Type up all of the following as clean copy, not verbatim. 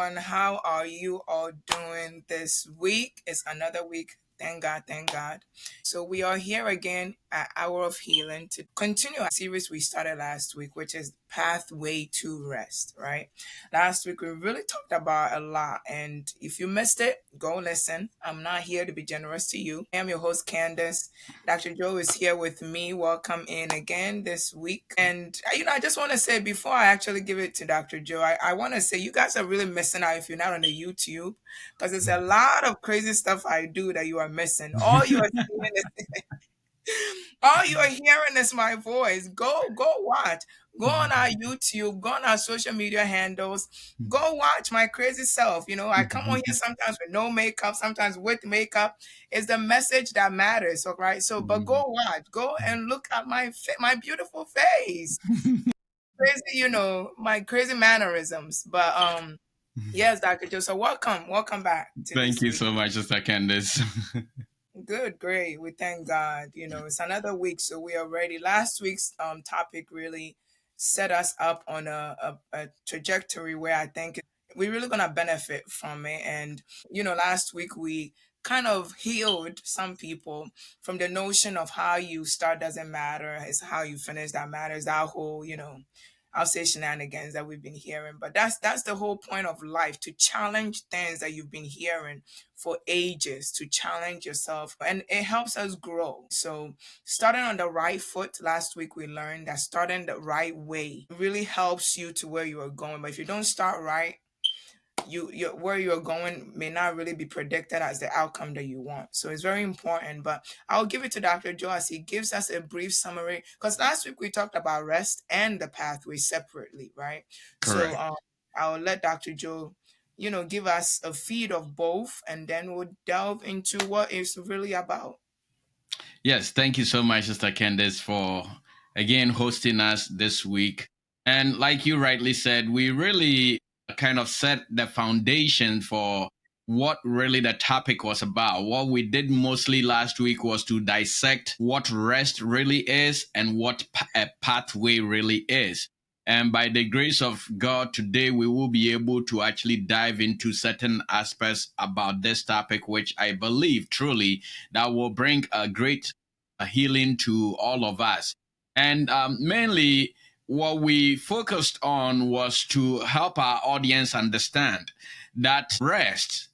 everyone. How are you all doing this week? It's another week. Thank God, thank God. So we are here again at Hour of Healing to continue a series we started last week, which is Pathway to Rest, right? Last week we really talked about a lot, and if you missed it, go listen. I'm not here to be generous to you. I am your host, Candace. Dr. Joe is here with me. Welcome in again this week. And, I just want to say before I actually give it to Dr. Joe, I want to say you guys are really missing out if you're not on the YouTube because there's a lot of crazy stuff I do that you are missing. All you are hearing is my voice. Go watch. Go on our YouTube, go on our social media handles, go watch my crazy self. I come on here sometimes with no makeup, sometimes with makeup. It's the message that matters, all right? So, but go watch, go and look at my beautiful face. Crazy, my crazy mannerisms. But yes, Dr. Joe. So welcome back to Thank this you week. so much, Mr. Candace. Good, great. We thank God. It's another week, so we are ready. Last week's topic really set us up on a trajectory where I think we're really gonna benefit from it. And last week we kind of healed some people from the notion of how you start doesn't matter, it's how you finish that matters. That whole, I'll say shenanigans that we've been hearing. But that's the whole point of life, to challenge things that you've been hearing for ages, to challenge yourself, and it helps us grow. So starting on the right foot, last week we learned that starting the right way really helps you to where you are going. But if you don't start right, you where you're going may not really be predicted as the outcome that you want. So it's very important. But I'll give it to Dr. Joe as he gives us a brief summary, because last week we talked about rest and the pathway separately, right? So Correct. I'll let Dr. Joe give us a feed of both, and then we'll delve into what it's really about. Yes, thank you so much, Mr. Candace, for again hosting us this week. And like you rightly said, we really kind of set the foundation for what really the topic was about. What we did mostly last week was to dissect what rest really is and what a pathway really is. And by the grace of God, today we will be able to actually dive into certain aspects about this topic, which I believe truly that will bring a great healing to all of us. And mainly, what we focused on was to help our audience understand that rest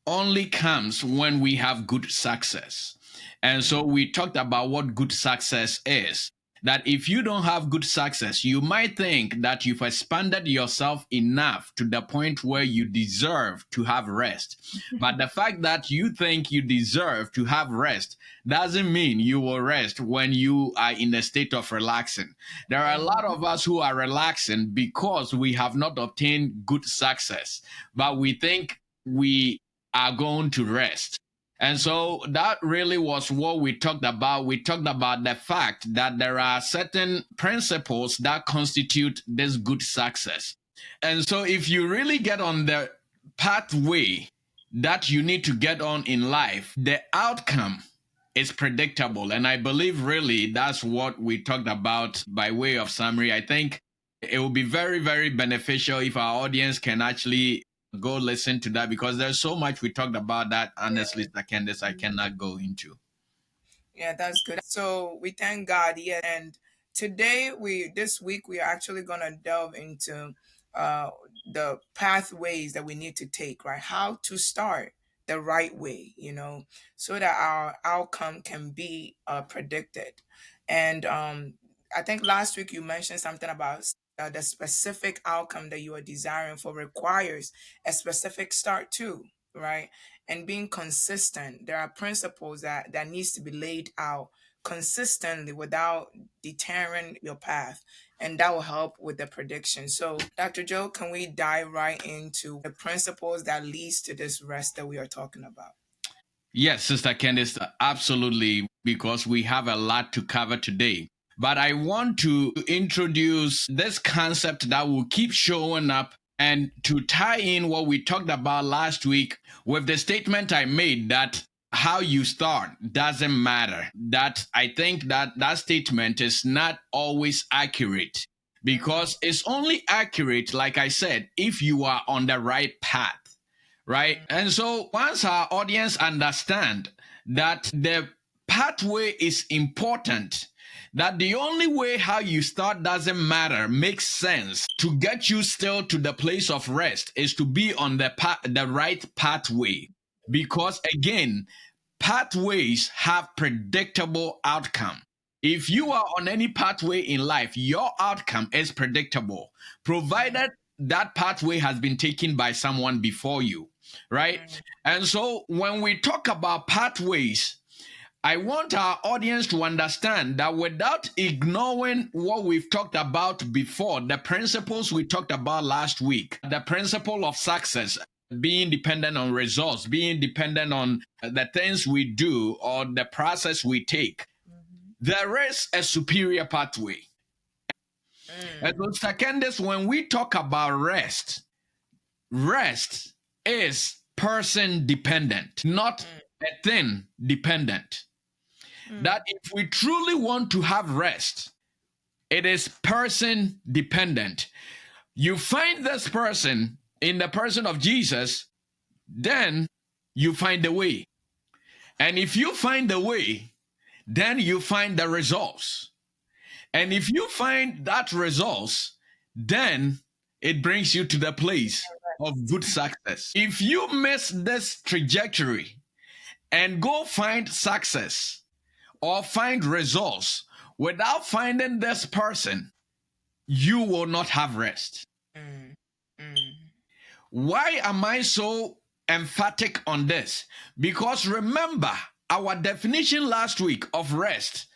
only comes when we have good success. And so we talked about what good success is. That if you don't have good success, you might think that you've expanded yourself enough to the point where you deserve to have rest. But the fact that you think you deserve to have rest doesn't mean you will rest when you are in a state of relaxing. There are a lot of us who are relaxing because we have not obtained good success, but we think we are going to rest. And so that really was what we talked about. We talked about the fact that there are certain principles that constitute this good success. And so if you really get on the pathway that you need to get on in life, the outcome is predictable. And I believe really that's what we talked about by way of summary. I think it will be very, very beneficial if our audience can actually go listen to that, because there's so much we talked about that honestly, Candace, I cannot go into. Yeah, that's good. So we thank God. Yeah, and this week we are actually gonna delve into uh the pathways that we need to take, right? How to start the right way, so that our outcome can be predicted. And I think last week you mentioned something about the specific outcome that you are desiring for requires a specific start too, right? And being consistent. There are principles that needs to be laid out consistently without deterring your path, and that will help with the prediction. So Dr. Joe, can we dive right into the principles that leads to this rest that we are talking about? Yes, Sister Candice, absolutely, because we have a lot to cover today. But I want to introduce this concept that will keep showing up and to tie in what we talked about last week with the statement I made that how you start doesn't matter. That I think that statement is not always accurate, Mm. because it's only accurate, like I said, if you are on the right path, right? Mm. And so once our audience understand that the pathway is important, that the only way how you start doesn't matter, makes sense to get you still to the place of rest is to be on the right pathway. Because again, pathways have predictable outcome. If you are on any pathway in life, your outcome is predictable, provided that pathway has been taken by someone before you, right? Mm. And so when we talk about pathways, I want our audience to understand that without ignoring what we've talked about before, the principles we talked about last week, the principle of success, being dependent on results, being dependent on the things we do or the process we take, Mhm. there is a superior pathway. And Mm. so, Candace, when we talk about rest, rest is person dependent, not Mm. a thing dependent. Mm. That if we truly want to have rest, it is person dependent. You find this person in the person of Jesus, then you find the way. And if you find the way, then you find the results. And if you find that results, then it brings you to the place of good success. If you miss this trajectory and go find success or find results without finding this person, you will not have rest. Mm. Mm. Why am I so emphatic on this? Because remember, our definition last week of rest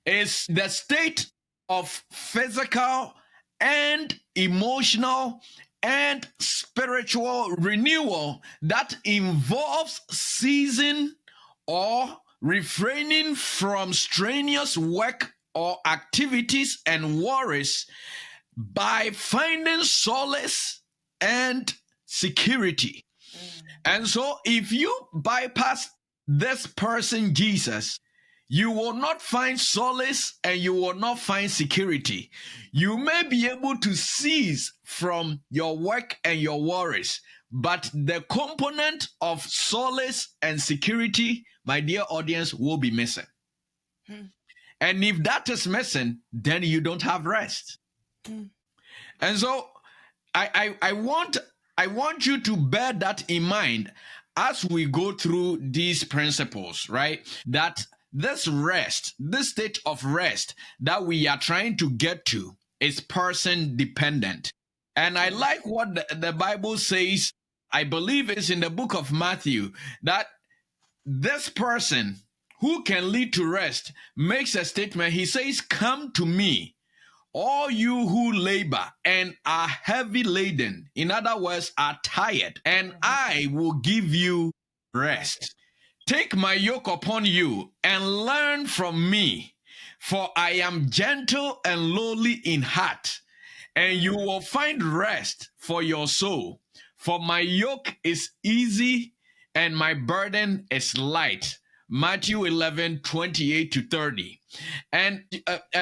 is the state of physical and emotional and spiritual renewal that involves ceasing or refraining from strenuous work or activities and worries by finding solace and security. Mm. And so, if you bypass this person, Jesus, you will not find solace and you will not find security. You may be able to cease from your work and your worries, but the component of solace and security, my dear audience, will be missing. Mm. And if that is missing, then you don't have rest. Mm. And so I want you to bear that in mind as we go through these principles, right? That this rest, this state of rest that we are trying to get to is person dependent. And I Mm. like what the Bible says. I believe it's in the book of Matthew that this person who can lead to rest makes a statement. He says, "Come to me, all you who labor and are heavy laden," in other words, are tired, "and Mhm. I will give you Rest. rest. Take my yoke upon you and learn from me, for I am gentle and lowly in heart, and you Mm. will find rest for your soul. For my yoke is easy and my burden is light." Matthew 11:28 to 30. And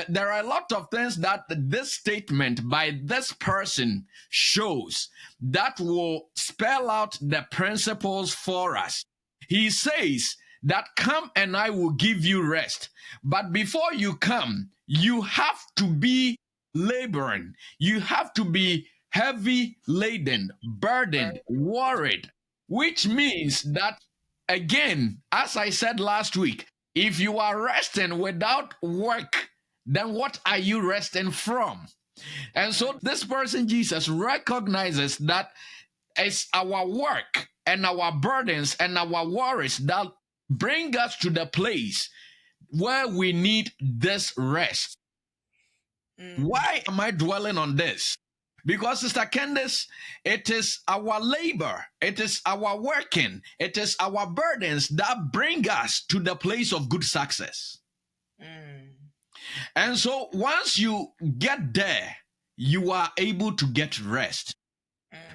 there are a lot of things that this statement by this person shows that will spell out the principles for us. He says that, "Come and I will give you rest." But before you come, you have to be laboring. You have to be heavy laden, burdened, Right. worried, which means that, again, as I said last week, if you are resting without work, then what are you resting from? And so Mm. this person, Jesus, recognizes that it's our work and our burdens and our worries that bring us to the place where we need this rest. Mm. Why am I dwelling on this? Because, Sister Candace, it is our labor, it is our working, it is our burdens that bring us to the place of good success. Mm. And so once you get there, you are able to get rest.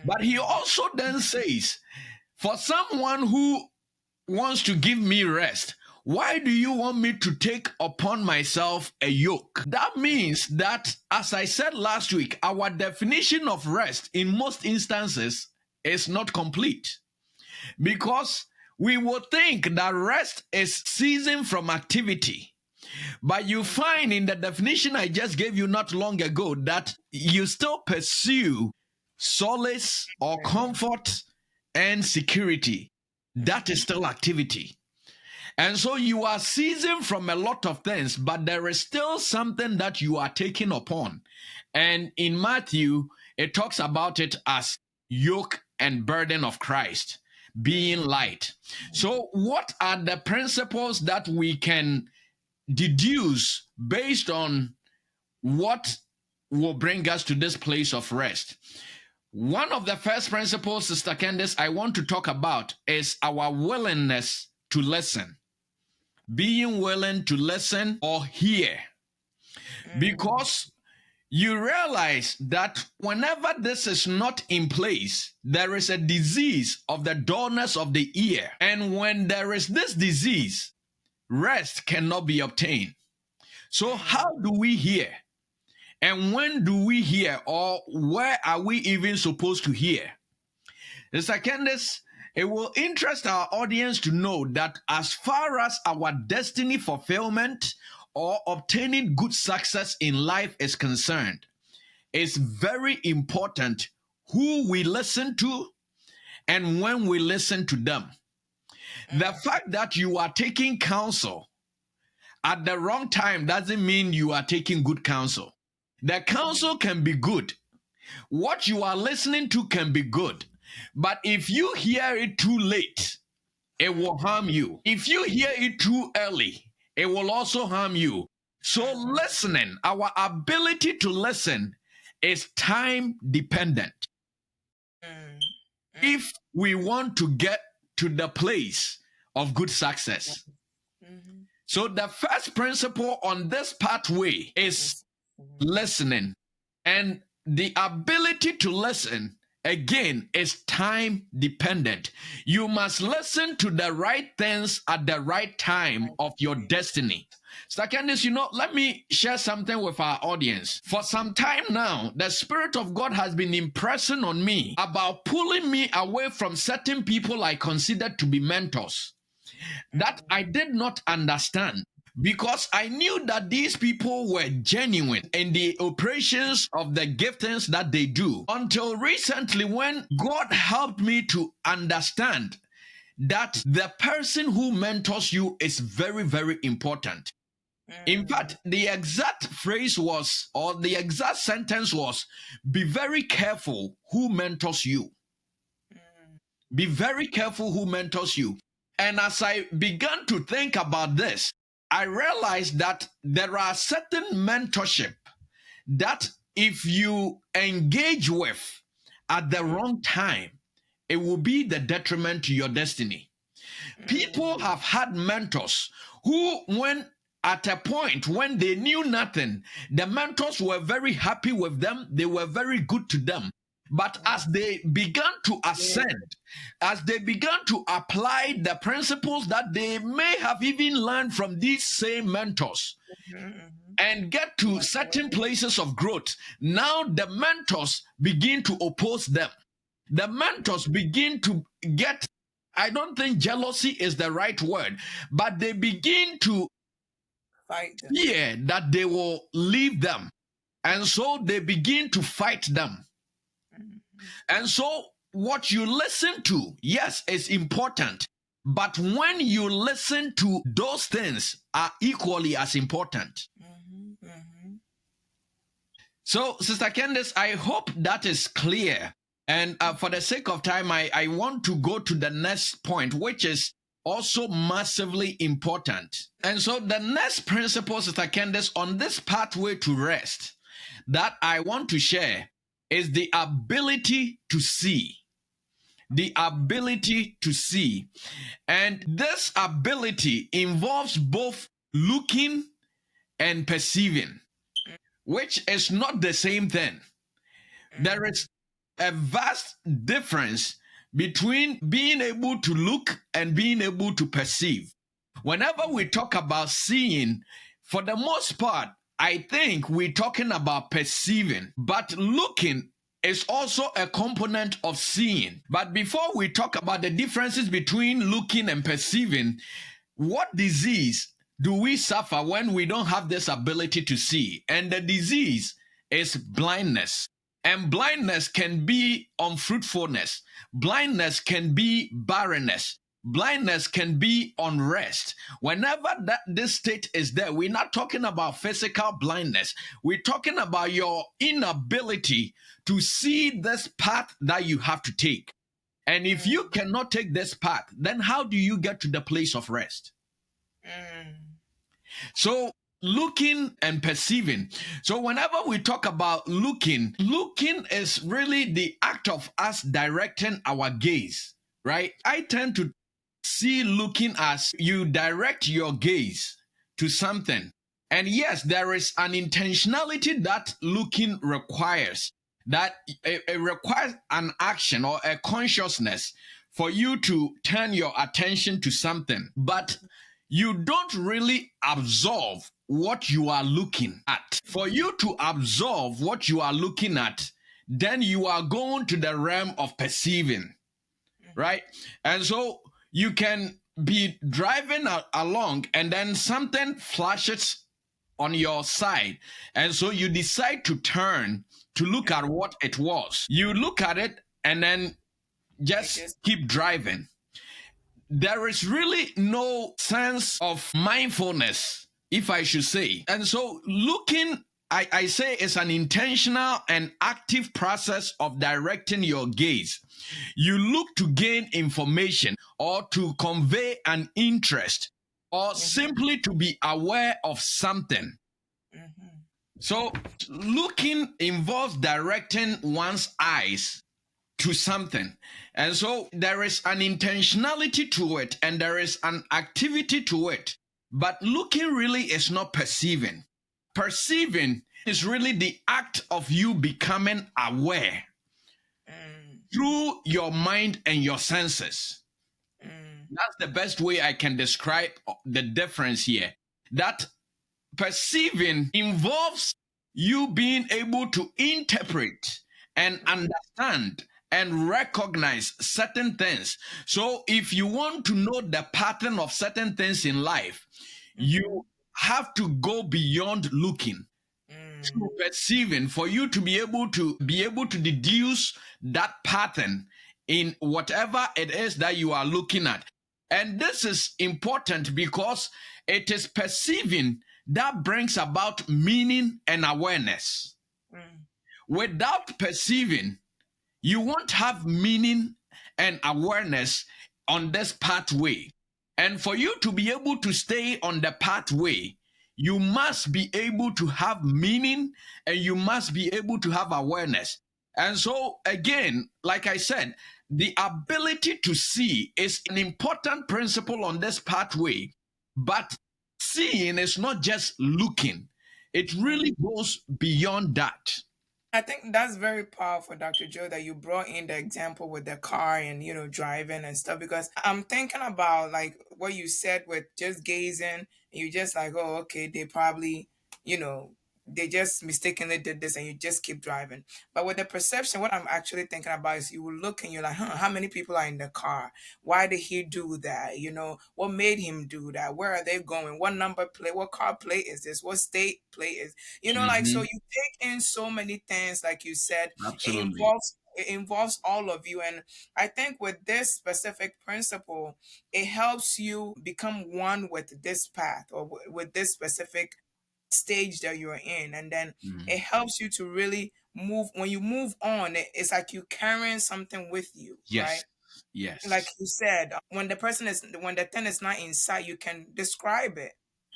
But he Mm. also then says, for someone who wants to give me rest, Why do you want me to take upon myself a yoke? That means that, as I said last week, our definition of rest in most instances is not complete, because we will think that rest is ceasing from activity. But you find in the definition I just gave you not long ago that you still pursue solace or comfort and security. That is still activity. And so you are ceasing from a lot of things, but there is still something that you are taking upon. And in Matthew, it talks about it as yoke and burden of Christ, being light. So, what are the principles that we can deduce based on what will bring us to this place of rest? One of the first principles, Sister Candice, I want to talk about is our willingness to listen. Being willing to listen or hear. Because you realize that whenever this is not in place, there is a disease of the dullness of the ear. And when there is this disease, rest cannot be obtained. So, how do we hear? And when do we hear? Or where are we even supposed to hear? Mr. Candice, it will interest our audience to know that as far as our destiny fulfillment or obtaining good success in life is concerned, it's very important who we listen to and when we listen to them. The fact that you are taking counsel at the wrong time doesn't mean you are taking good counsel. The counsel can be good. What you are listening to can be good. But if you hear it too late, it will harm you. If you hear it too early, it will also harm you. So, listening, our ability to listen is time dependent. If we want to get to the place of good success. So, the first principle on this pathway is listening. And the ability to listen, again, is time dependent. You must listen to the right things at the right time of your destiny. Candice, let me share something with our audience. For some time now, the Spirit of God has been impressing on me about pulling me away from certain people I considered to be mentors that I did not understand, because I knew that these people were genuine in the operations of the giftings that they do, until recently when God helped me to understand that the person who mentors you is very, very important. In fact, the exact phrase was, or the exact sentence was, be very careful who mentors you. Be very careful who mentors you. And as I began to think about this, I realized that there are certain mentorship that if you engage with at the wrong time, it will be the detriment to your destiny. People have had mentors who, when at a point when they knew nothing, the mentors were very happy with them, they were very good to them. But as they began to ascend, as they began to apply the principles that they may have even learned from these same mentors and get to certain places of growth, now the mentors begin to oppose them. The mentors begin to get, I don't think jealousy is the right word, but they begin to fear that they will leave them. And so they begin to fight them. And so what you listen to, yes, is important. But when you listen to those things are equally as important. So, Sister Candice, I hope that is clear. And for the sake of time, I want to go to the next point, which is also massively important. And so the next principle, Sister Candice, on this pathway to rest that I want to share is the ability to see. The ability to see. And this ability involves both looking and perceiving, which is not the same thing. There is a vast difference between being able to look and being able to perceive. Whenever we talk about seeing, for the most part, I think we're talking about perceiving, but looking is also a component of seeing. But before we talk about the differences between looking and perceiving, what disease do we suffer when we don't have this ability to see? And the disease is blindness. And blindness can be unfruitfulness. Blindness can be barrenness. Blindness can be unrest. Whenever this state is there, we're not talking about physical blindness. We're talking about your inability to see this path that you have to take. And if you Mm, cannot take this path, then how do you get to the place of rest? mm, So, looking and perceiving. So, whenever we talk about looking, looking is really the act of us directing our gaze, right? I tend to see looking as you direct your gaze to something. And yes, there is an intentionality that looking requires, that it requires an action or a consciousness for you to turn your attention to something. But you don't really absorb what you are looking at. For you to absorb what you are looking at, then you are going to the realm of perceiving, mhm, right? And so you can be driving along and then something flashes on your side. And so you decide to turn to look at mhm. what it was. You look at it and then It just just keep driving. There is really no sense of mindfulness, if I should say. And so, looking, I say, is an intentional and active process of directing your gaze. You look to gain information or to convey an interest or mhm, simply to be aware of something. mhm, So, looking involves directing one's eyes to something. And so there is an intentionality to it and there is an activity to it. But looking really is not perceiving. Perceiving is really the act of you becoming aware mm, through your mind and your senses. mm, That's the best way I can describe the difference here. That perceiving involves you being able to interpret and mhm, understand and recognize certain things. So, if you want to know the pattern of certain things in life, you mhm, have to go beyond looking to mm, perceiving for you to be able to deduce that pattern in whatever it is that you are looking at. And this is important because it is perceiving that brings about meaning and awareness. mm, Without perceiving, you won't have meaning and awareness on this pathway. And for you to be able to stay on the pathway, you must be able to have meaning and you must be able to have awareness. And so, again, like I said, the ability to see is an important principle on this pathway. But seeing is not just looking, it really mm. goes beyond that. I think that's very powerful, Dr. Joe, that you brought in the example with the car and, driving and stuff, because I'm thinking about like what you said with just gazing, and you just like, oh, okay, they probably, you know, they just mistakenly did this and you just keep driving. But with the perception, what I'm actually thinking about is you will look and you're like, huh, how many people are in the car? Why did he do that? What made him do that? Where are they going? What number plate? What car plate is this? What state plate is like, so Mhm. you take in so many things, like you said, it Absolutely. involves all of you. And I think with this specific principle, it helps you become one with this path or with this specific stage that you're in. And then it Mhm. helps you to really move. When you move on, it's like you carrying something with you, Yes. right? Like Yes. you said, when the thing is not inside, you can describe it.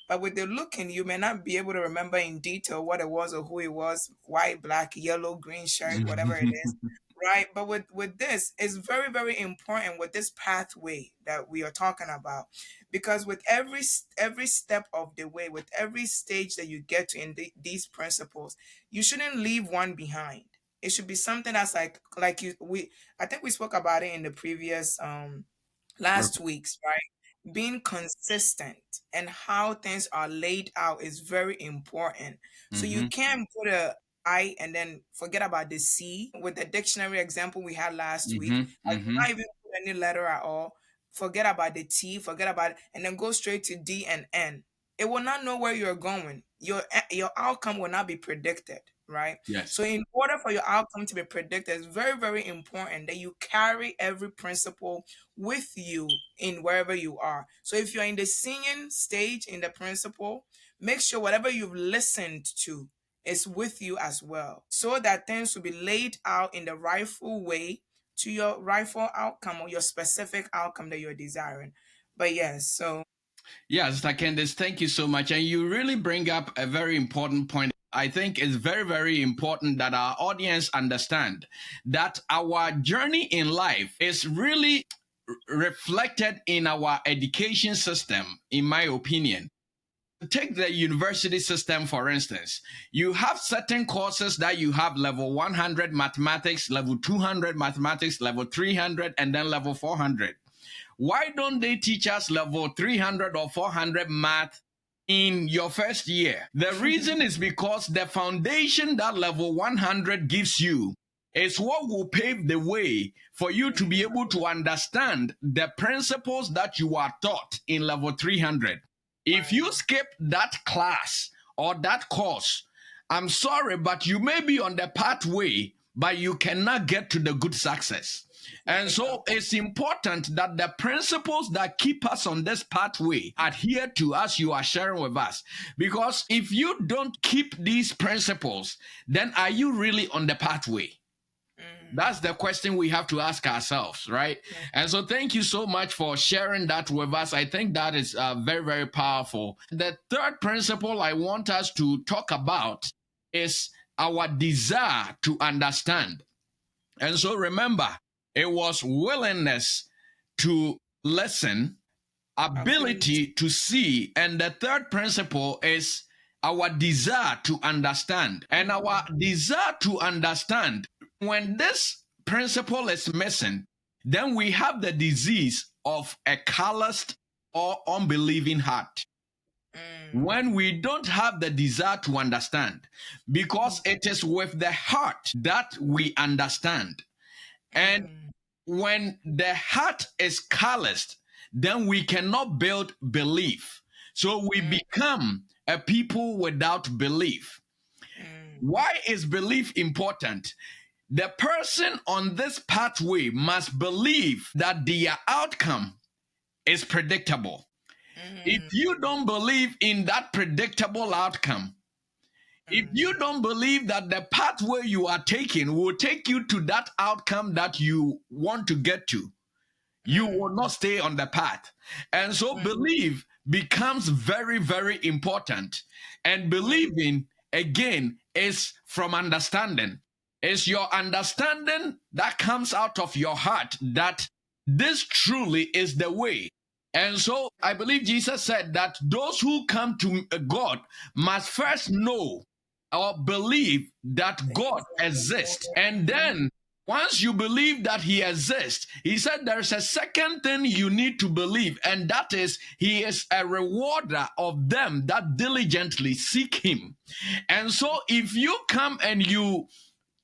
But with the looking, you may not be able to remember in detail what it was or who it was, white, black, yellow, green shirt, whatever it is. Right. But with this, it's very, very important with this pathway that we are talking about. Because with every step of the way, with every stage that you get to in these principles, you shouldn't leave one behind. It should be something that's like you we I think we spoke about it in the previous last weeks, right? being consistent and how things are laid out is very important. So you Mm-hmm. can't put a I and then forget about the C. With the dictionary example we had last week, Mm-hmm. I do Mm-hmm. not even put any letter at all. Forget about the T, forget about it, and then go straight to D and N. It will not know where you're going. Your outcome will not be predicted, right? So Yes. in order for your outcome to be predicted, it's very, very important that you carry every principle with you in wherever you are. So if you're in the singing stage in the principle, make sure whatever you've listened to is with you as well, so that things will be laid out in the rightful way to your rightful outcome or your specific outcome that you're desiring. But yes, so Yeah, Sister Candice, thank you so much. And you really bring up a very important point. I think it's very, very important that our audience understand that our journey in life is really reflected in our education system, in my opinion. Take the university system, for instance. You have certain courses that you have level 100 mathematics, level 200 mathematics, level 300, and then level 400. Why don't they teach us level 300 or 400 math in your first year? The reason is because the foundation that level 100 gives you is what will pave the way for you to be able to understand the principles that you are taught in level 300. If you right. skip that class or that course, I'm sorry, but you may be on the pathway, but you cannot get to the good success. There And you so go. it's important that the principles that keep us on this pathway adhere to as you are sharing with us. Because if you don't keep these principles, then are you really on the pathway? Mm, That's the question we have to ask ourselves, right? And so, thank you so much for sharing that with us. I think that is very, very powerful. The third principle I want us to talk about is our desire to understand. And so, remember, it was willingness to listen, ability. ability to see, and the third principle is our desire to understand. And our desire to understand, when this principle is missing, then we have the disease of a calloused or unbelieving heart. Mm, When we don't have the desire to understand, because it is with the heart that we understand. And mm, when the heart is calloused, then we cannot build belief. So we mm, become a people without belief. mm, Why is belief important? The person on this pathway must believe that their outcome is predictable. If mm, you don't believe in that predictable outcome, if mm, you don't believe that the pathway you are taking will take you to that outcome that you want to get to, you will mm, not stay on the path. And so mm, belief becomes very, very important. And mm, believing, again, is from understanding. It's your understanding that comes out of your heart that this truly is the way. And so I believe Jesus said that those who come to God must first know or believe that that God he's a exists. rewarder. And then once you believe that he exists, he said there's a second thing you need to believe, and that is he is a rewarder of them that diligently seek him. And so if you come and you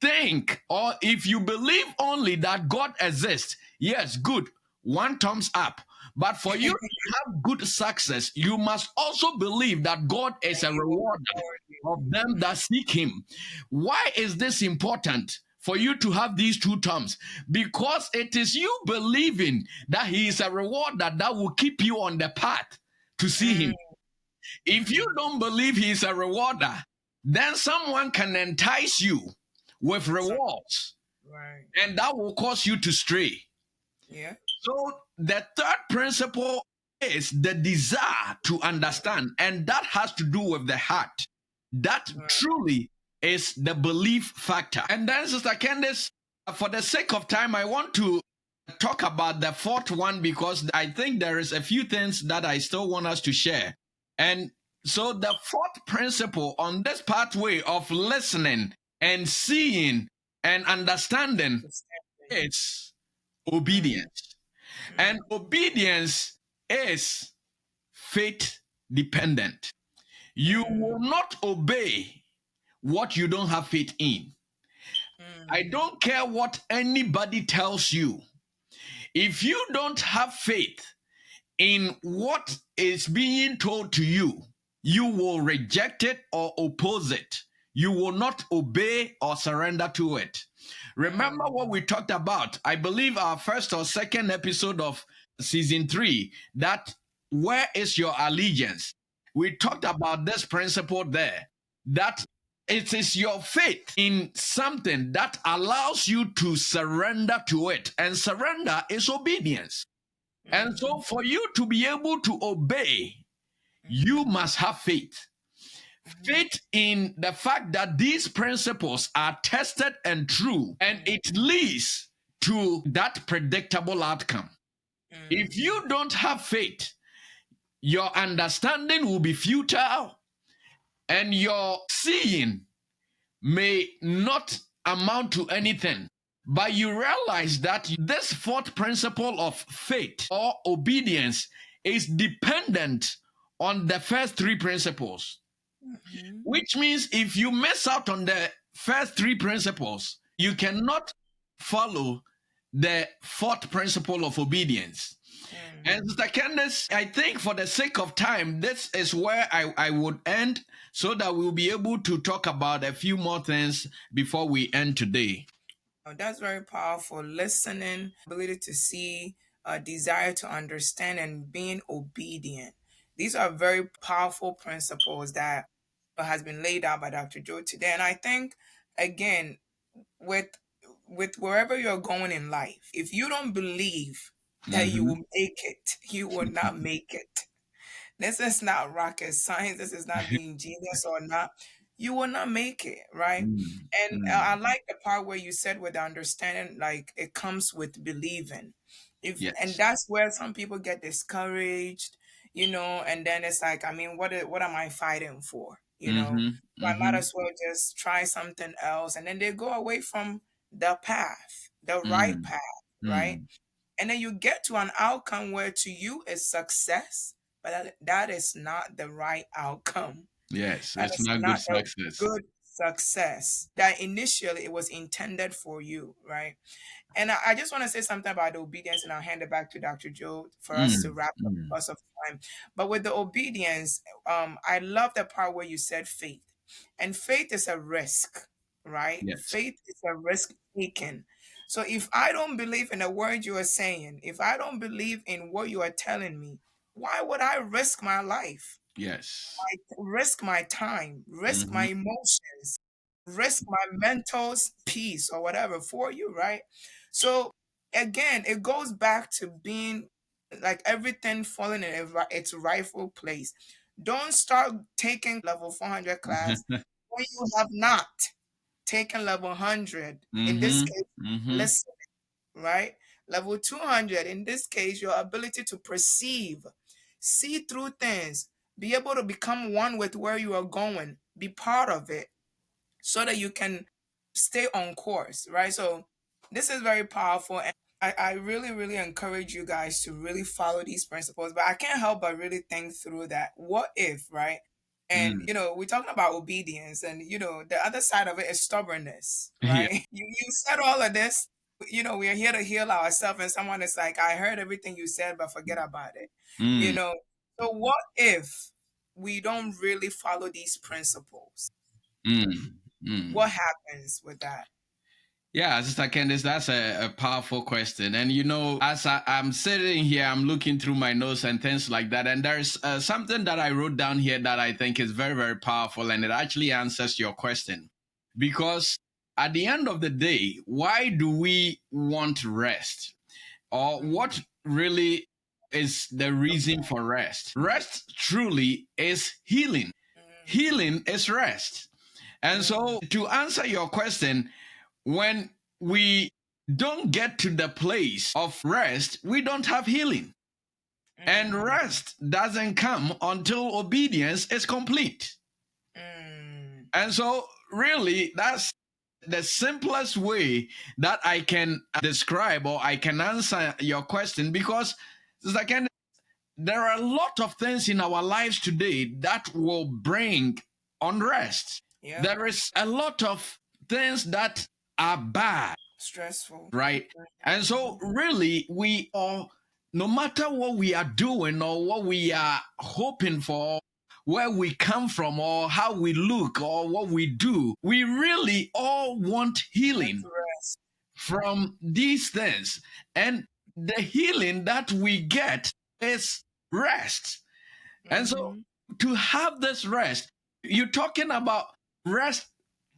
think, or if you believe only that God exists, yes, good, one thumbs up. But for you to have good success, you must also believe that God That is a he will rewarder reward you. of them that seek him. Why is this important for you to have these two terms? Because it is you believing that he is a rewarder that will keep you on the path to see Mm, him. If you don't believe he is a rewarder, then someone can entice you with some, rewards, right. and that will cause you to stray. Yeah. So the third principle is the desire to understand, and that has to do with the heart. That Right. truly is the belief factor. And then, Sister Candice, for the sake of time, I want to talk about the fourth one because I think there is a few things that I still want us to share. And so the fourth principle on this pathway of listening and seeing and understanding Understanding. is Mm, obedience. And mm, obedience is faith dependent. You will Mm, not obey what you don't have faith in. I mm, don't care what anybody tells you. If you don't have faith in what is being told to you, you will reject it or oppose it. You will not obey or surrender to it. Remember mm, what we talked about, I believe, our first or second episode of season 3, that where is your allegiance? We talked mm, about this principle there, that it is your faith in something that allows you to surrender to it. And surrender is obedience. And so, mm, for you to be able to obey, you mm, must have faith. mm, Faith in the fact that these principles are tested and true, and mm, it leads to that predictable outcome. If mm, you don't have faith, your understanding will be futile and your seeing may not amount to anything. But you realize that this fourth principle of faith or obedience is dependent on the first three principles, mhm, which means if you miss out on the first three principles, you cannot follow the fourth principle of obedience. And mm. Sister Candace, I think for the sake of time, this is where I would end so that we'll be able to talk about a few more things before we end today. Oh, that's very powerful. Listening, ability to see, desire to understand, and being obedient. These are very powerful principles that has been laid out by Dr. Joe today. And I think, again, with wherever you're going in life, if you don't believe that you Mm-hmm. will make it, you will not make it. This is not rocket science. This is not being genius or not. You will not make it, right? Mm, And I mm. like the part where you said with understanding, like it comes with believing. If and Yes. that's where some people get discouraged, and then it's like, I mean, what am I fighting for? Mm-hmm. So I might Mm-hmm. as well just try something else, and then they go away from the path, the right Mm, path, right? mm. And then you get to an outcome where to you is success, but that is not the right outcome. Yes, That it's is not good not the success. good success that initially it was intended for you, right? And I just want to say something about the obedience, and I'll hand it back to Dr. Joe for us to Mm, wrap up mm. because of time. But with the obedience, I love the part where you said faith. And faith is a risk, right? Yes. Faith is a risk taken. So if I don't believe in the word you are saying, if I don't believe in what you are telling me, why would I risk my life? Yes. Risk my time, risk my Mm-hmm. emotions, risk my mental peace or whatever for you, right? So again, it goes back to being like everything falling in its rightful place. Don't start taking level 400 class when you have not taken level 100. In this Mm-hmm. case, Mm-hmm. listen, right? Level 200, in this case, your ability to perceive, see through things, be able to become one with where you are going, be part of it so that you can stay on course, right? So this is very powerful. And I really, really encourage you guys to really follow these principles. But I can't help but really think through that. What if, right? And Mm. we're talking about obedience, and the other side of it is stubbornness, Yeah. right? You said all of this. We are here to heal ourselves, and someone is like, I heard everything you said, but forget about it. You Mm. know, so what if we don't really follow these principles? Mm. What Mm. happens with that? Yeah, Sister Candice, that's a powerful question. And as I'm sitting here, I'm looking through my notes and things like that. And there's something that I wrote down here that I think is very, very powerful. And it actually answers your question. Because at the end of the day, why do we want rest? Or Mm, what really is the reason for rest? Rest truly is healing. mm, Healing is rest. And mm, so, to answer your question, when we don't get to the place of rest, we don't have healing. And mm, rest doesn't come until obedience is complete. mm, And so, really, that's the simplest way that I can describe or I can answer your question because, Sister Ken, there are a lot of things in our lives today that will bring unrest. Yeah. There is a lot of things that are bad, Stressful. right? And so, really, we are, no matter what we are doing or what we are hoping for, where we come from, or how we look, or what we do, we really all want Let's healing rest. from these things. And the healing that we get is rest. And so Mm-hmm. to have this rest, you're talking about rest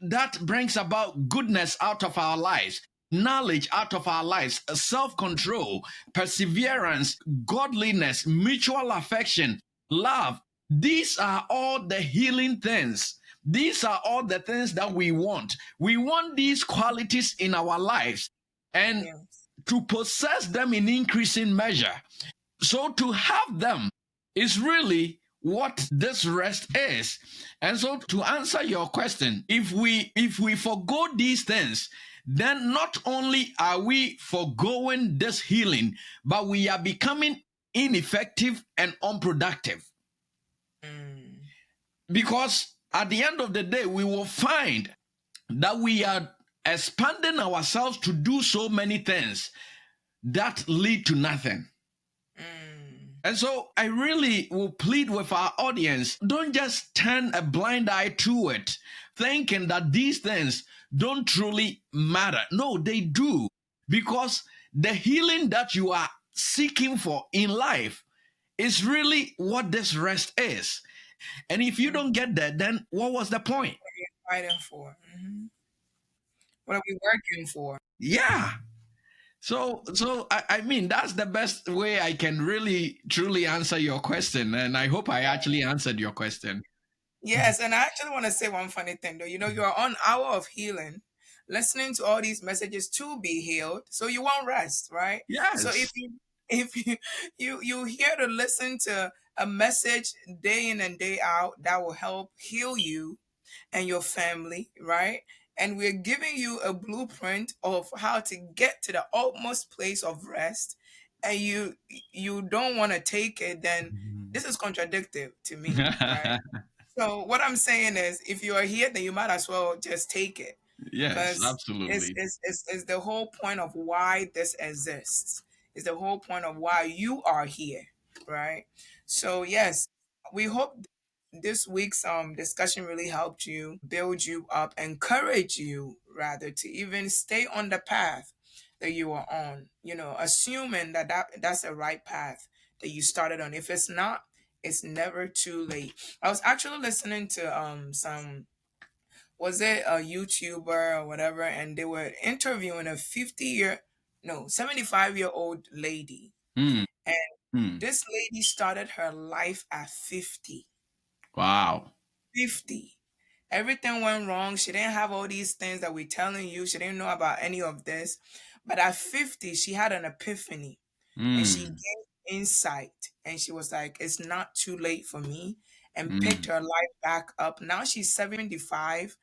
that brings about goodness out of our lives, knowledge out of our lives, self control, perseverance, godliness, mutual affection, love. These are all the healing things. These are all the things that we want. We want these qualities in our lives and Yes. to possess them in increasing measure. So to have them is really what this rest is. And so to answer your question, if we forgo these things, then not only are we foregoing this healing, but we are becoming ineffective and unproductive. Mm. Because at the end of the day, we will find that we are expanding ourselves to do so many things that lead to nothing. Mm. And so I really will plead with our audience, don't just turn a blind eye to it, thinking that these things don't truly matter. No, they do. Because the healing that you are seeking for in life is really what this rest is. And if you Mm. don't get that, then what was the point? What are you fighting for? Mm-hmm. What are we working for? Yeah. So I mean that's the best way I can really truly answer your question, and I hope I actually answered your question. Yes, and I actually want to say one funny thing though. You know, you're on Hour of Healing, listening to all these messages to be healed, so you won't rest, right? So Yes. if you here to listen to a message day in and day out that will help heal you and your family, right? And we're giving you a blueprint of how to get to the utmost place of rest, and you don't want to take it, then this is contradictory to me, right? So what I'm saying is, if you are here, then you might as well just take it, Yes, because absolutely. it's the whole point of why this exists. It's the whole point of why you are here, right? So yes, we hope this week's discussion really helped you, build you up, encourage you rather to even stay on the path that you are on. You know, assuming that's the right path that you started on. If it's not, it's never too late. I was actually listening to some, was it a YouTuber or whatever, and they were interviewing a 50-year, no, 75-year-old lady. Mm, And mm. this lady started her life at 50. Wow. 50. Everything went wrong. She didn't have all these things that we're telling you. She didn't know about any of this. But at 50, she had an epiphany and she Mm, gained insight. And she was like, it's not too late for me. And picked mm, her life back up. Now she's 75,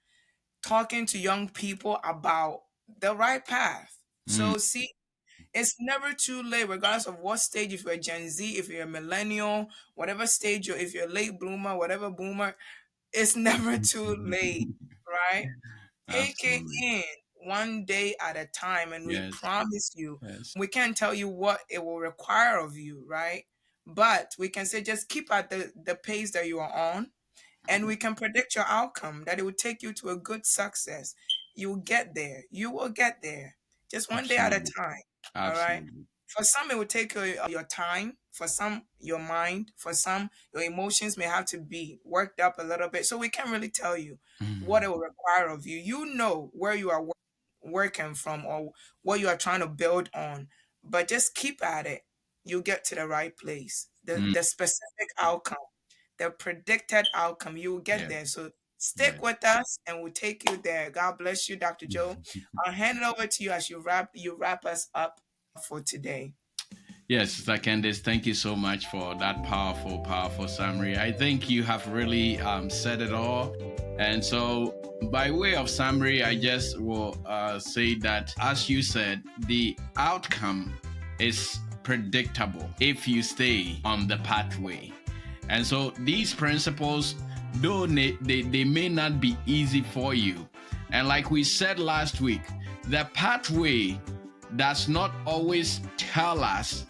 talking to young people about the right path. mm, So, see, it's never too late, regardless of what stage, if you're a Gen Z, if you're a millennial, whatever stage you're, if you're a late bloomer, whatever boomer, it's never too late, right? Take it absolutely. in one day at a time, and we Yes. promise you, Yes. we can't tell you what it will require of you, right? But we can say just keep at the pace that you are on, and we can predict your outcome, that it will take you to a good success. You will get there. You will get there. Just one day at a Absolutely. time. All right. Absolutely. For some, it will take your time. For some, your mind. For some, your emotions may have to be worked up a little bit. So we can't really tell you what Mm, it will require of you. You know where you are working from, or what you are trying to build on. But just keep at it. You'll get to the right place. mm. The specific outcome, the predicted outcome, you will get Yes. there. So stick Yes. with us and we'll take you there. God bless you, Dr. Joe. I'll hand it over to you as you wrap us up for today. Yes, Sister Candice, thank you so much for that powerful, powerful summary. I think you have really said it all. And so, by way of summary, I just will say that, as you said, the outcome is predictable if you stay on the pathway. And so these principles, though they may not be easy for you, and like we said last week, the pathway does not always tell us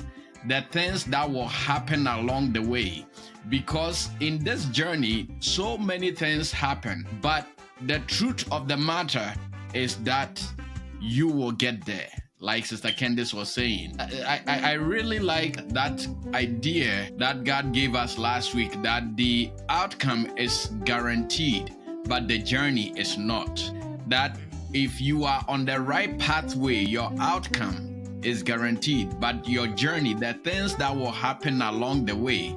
the things that will happen along the way, because in this journey so many things happen, but the truth of the matter is that you will get there. Like Sister Candice was saying, I really like that idea that God gave us last week, that the outcome is guaranteed but the journey is not. That if you are on the right pathway, your outcome is guaranteed, but your journey, the things that will happen along the way,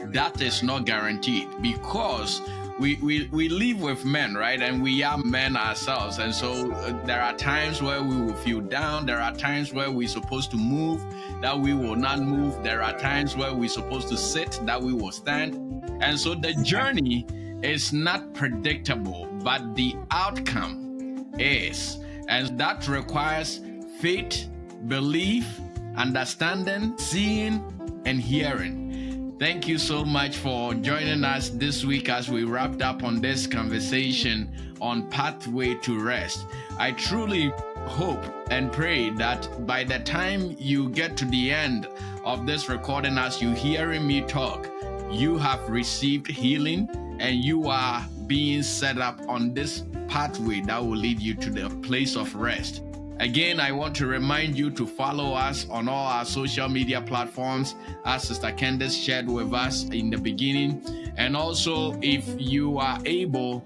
that is not guaranteed, because we live with men, right? And we are men ourselves. And so there are times where we will feel down. There are times where we're supposed to move, that we will not move. There are times where we're supposed to sit, that we will stand. And so the journey is not predictable, but the outcome is. And that requires faith, belief, understanding, seeing, and hearing. Thank you so much for joining us this week as we wrapped up on this conversation on Pathway to Rest. I truly hope and pray that by the time you get to the end of this recording, as you hearing me talk, you have received healing and you are being set up on this pathway that will lead you to the place of rest. Again, I want to remind you to follow us on all our social media platforms, as Sister Candice shared with us in the beginning. And also, if you are able,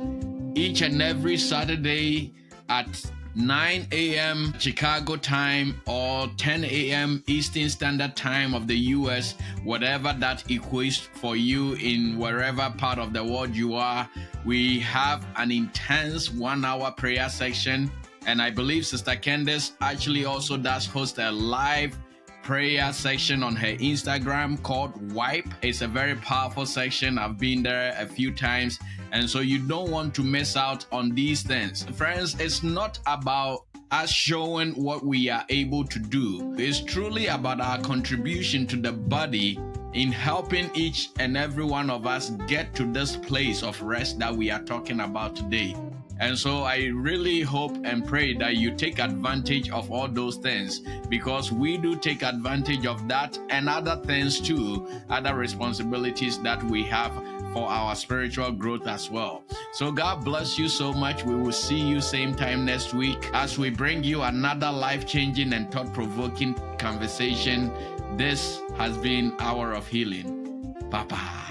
each and every Saturday at 9 a.m. Chicago time or 10 a.m. Eastern Standard Time of the US, whatever that equates for you in wherever part of the world you are, we have an intense 1-hour prayer section. And I believe Sister Candice actually also does host a live prayer section on her Instagram called Wipe. It's a very powerful section. I've been there a few times. And so you don't want to miss out on these things. Friends, it's not about us showing what we are able to do. It's truly about our contribution to the body in helping each and every one of us get to this place of rest that we are talking about today. And so I really hope and pray that you take advantage of all those things, because we do take advantage of that and other things too, other responsibilities that we have for our spiritual growth as well. So God bless you so much. We will see you same time next week as we bring you another life-changing and thought-provoking conversation. This has been Hour of Healing. Bye-bye.